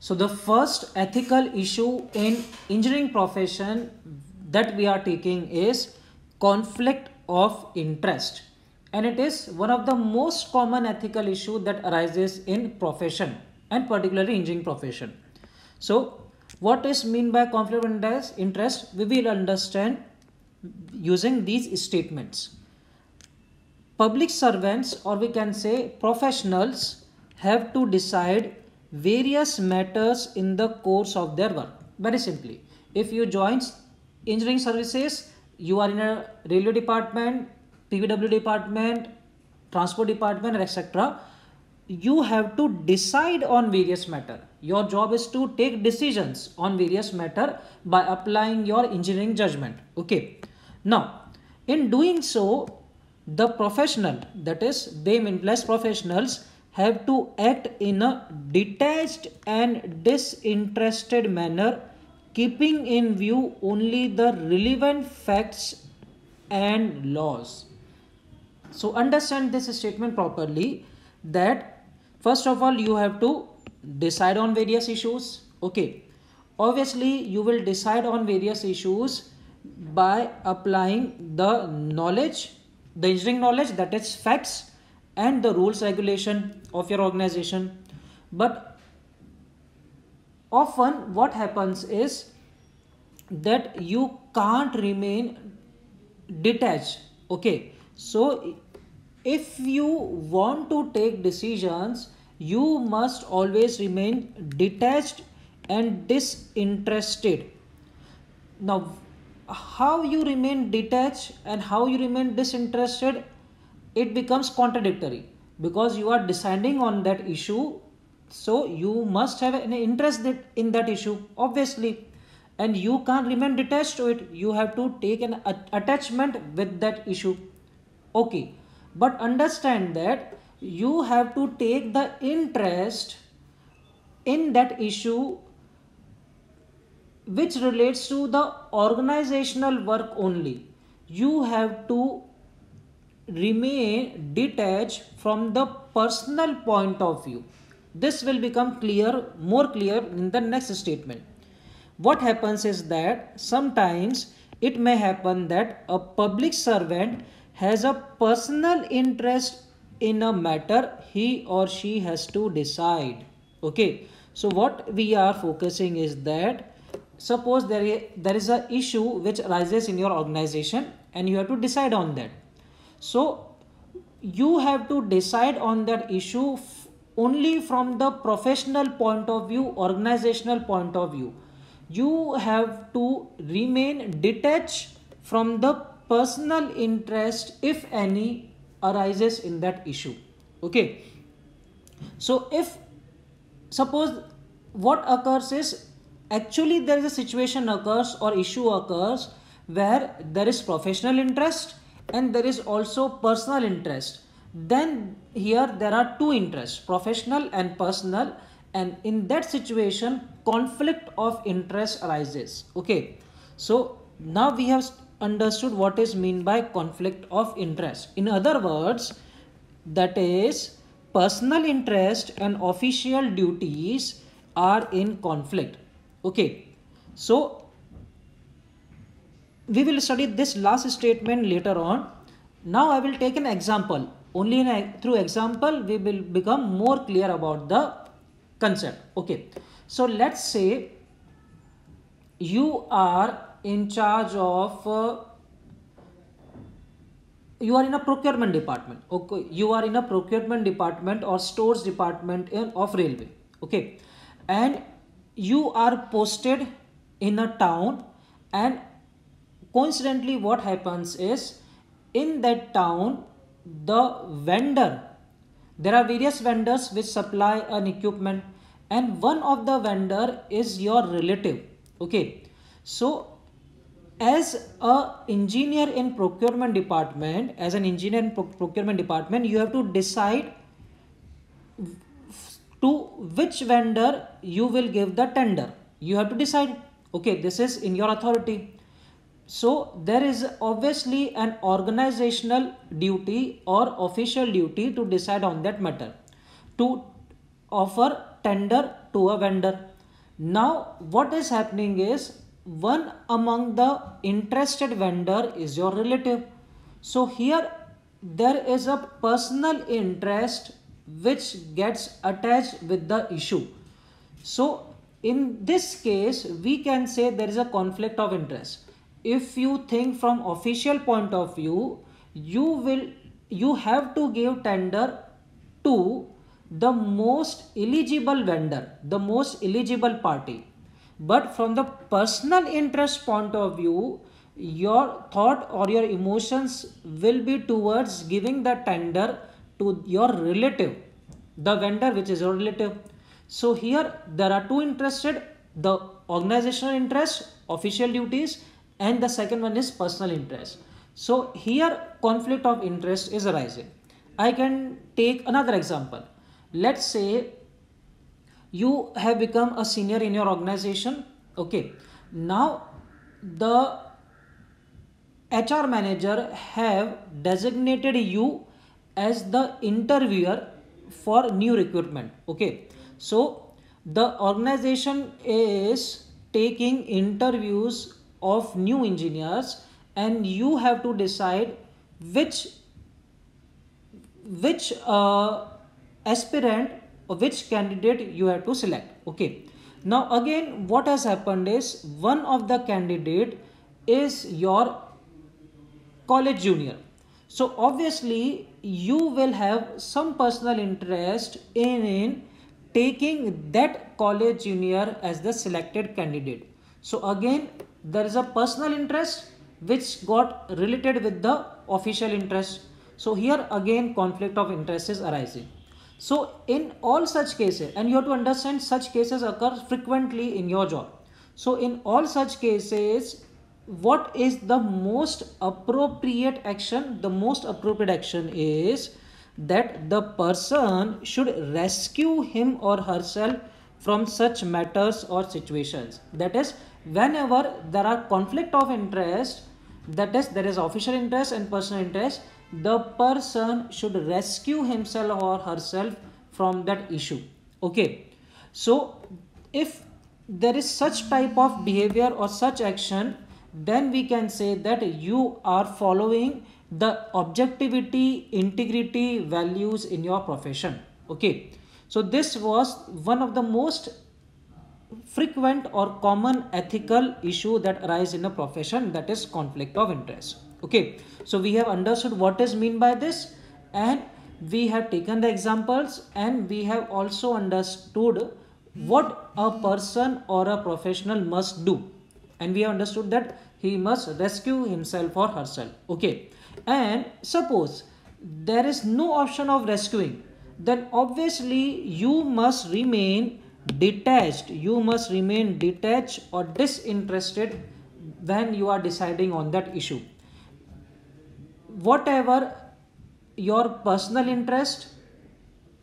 So the first ethical issue in engineering profession that we are taking is conflict of interest, and it is one of the most common ethical issue that arises in profession and particularly engineering profession. So what is mean by conflict of interest? We will understand using these statements. Public servants, or we can say professionals, have to decide various matters in the course of their work. Very simply, if you join engineering services, you are in a railway department, PWD department, transport department, etc. You have to decide on various matter. Your job is to take decisions on various matter by applying your engineering judgment. Okay. Now, in doing so, the professional, that is they implies professionals, have to act in a detached and disinterested manner, keeping in view only the relevant facts and laws. So understand this statement properly, that first of all you have to decide on various issues. Okay, obviously you will decide on various issues by applying the knowledge, the engineering knowledge, that is facts, and the rules regulation of your organization. But often what happens is that you can't remain detached. Okay, so if you want to take decisions, you must always remain detached and disinterested. Now, how you remain detached and how you remain disinterested, it becomes contradictory, because you are deciding on that issue, so you must have an interest in that issue, obviously, and you can't remain detached to it. You have to take an attachment with that issue. Okay, but understand that you have to take the interest in that issue which relates to the organizational work only. You have to remain detached from the personal point of view. This will become clear, more clear in the next statement. What happens is that sometimes it may happen that a public servant has a personal interest in a matter he or she has to decide. Okay, so what we are focusing is that suppose there is a issue which arises in your organization and you have to decide on that. So you have to decide on that issue only from the professional point of view, organizational point of view. You have to remain detached from the personal interest, if any, arises in that issue. Okay, so if suppose what occurs is, actually there is a situation occurs or issue occurs where there is professional interest and there is also personal interest. Then here there are two interests, professional and personal, and in that situation conflict of interest arises. Okay, so now we have understood what is mean by conflict of interest. In other words, that is personal interest and official duties are in conflict. Okay, so we will study this last statement later on. Now I will take an example. Only through example we will become more clear about the concept. Okay, so let's say you are in charge of you are in a procurement department. Okay, you are in a procurement department or stores department of railway. Okay, and you are posted in a town, and coincidentally what happens is, in that town the vendor, there are various vendors which supply an equipment, and one of the vendor is your relative. Okay, so as a engineer in procurement department, as an engineer in procurement department, you have to decide to which vendor you will give the tender. You have to decide. Okay, this is in your authority. So there is obviously an organizational duty or official duty to decide on that matter, to offer tender to a vendor. Now what is happening is, one among the interested vendor is your relative. So here there is a personal interest which gets attached with the issue. So in this case we can say there is a conflict of interest. If you think from official point of view, you have to give tender to the most eligible vendor, the most eligible party. But from the personal interest point of view, your thought or your emotions will be towards giving the tender to your relative, the vendor which is your relative. So here there are two interested, the organizational interest, official duties, and the second one is personal interest. So here conflict of interest is arising. I can take another example. Let's say you have become a senior in your organization. Okay, now the HR manager have designated you as the interviewer for new recruitment. Okay, so the organization is taking interviews of new engineers, and you have to decide which aspirant or which candidate you have to select. Okay, now again what has happened is, one of the candidate is your college junior. So obviously you will have some personal interest in taking that college junior as the selected candidate. So again there is a personal interest which got related with the official interest. So here again conflict of interest is arising. So in all such cases, and you have to understand such cases occur frequently in your job. So in all such cases, what is the most appropriate action? The most appropriate action is that the person should rescue him or herself from such matters or situations. That is, whenever there are conflict of interest, that is there is official interest and personal interest, the person should rescue himself or herself from that issue. Okay, so if there is such type of behavior or such action, then we can say that you are following the objectivity, integrity values in your profession. Okay, so this was one of the most frequent or common ethical issue that arise in a profession, that is conflict of interest. Okay, so we have understood what is mean by this, and we have taken the examples, and we have also understood what a person or a professional must do, and we have understood that he must rescue himself or herself. Okay, and suppose there is no option of rescuing, then obviously you must remain detached, you must remain detached or disinterested when you are deciding on that issue. Whatever your personal interest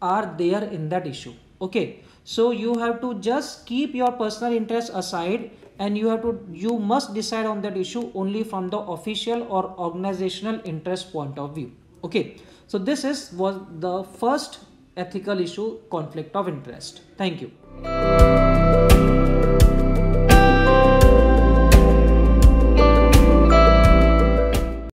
are there in that issue. Okay, so you have to just keep your personal interest aside, and you must decide on that issue only from the official or organizational interest point of view. Okay, so this was the first ethical issue, conflict of interest. Thank you.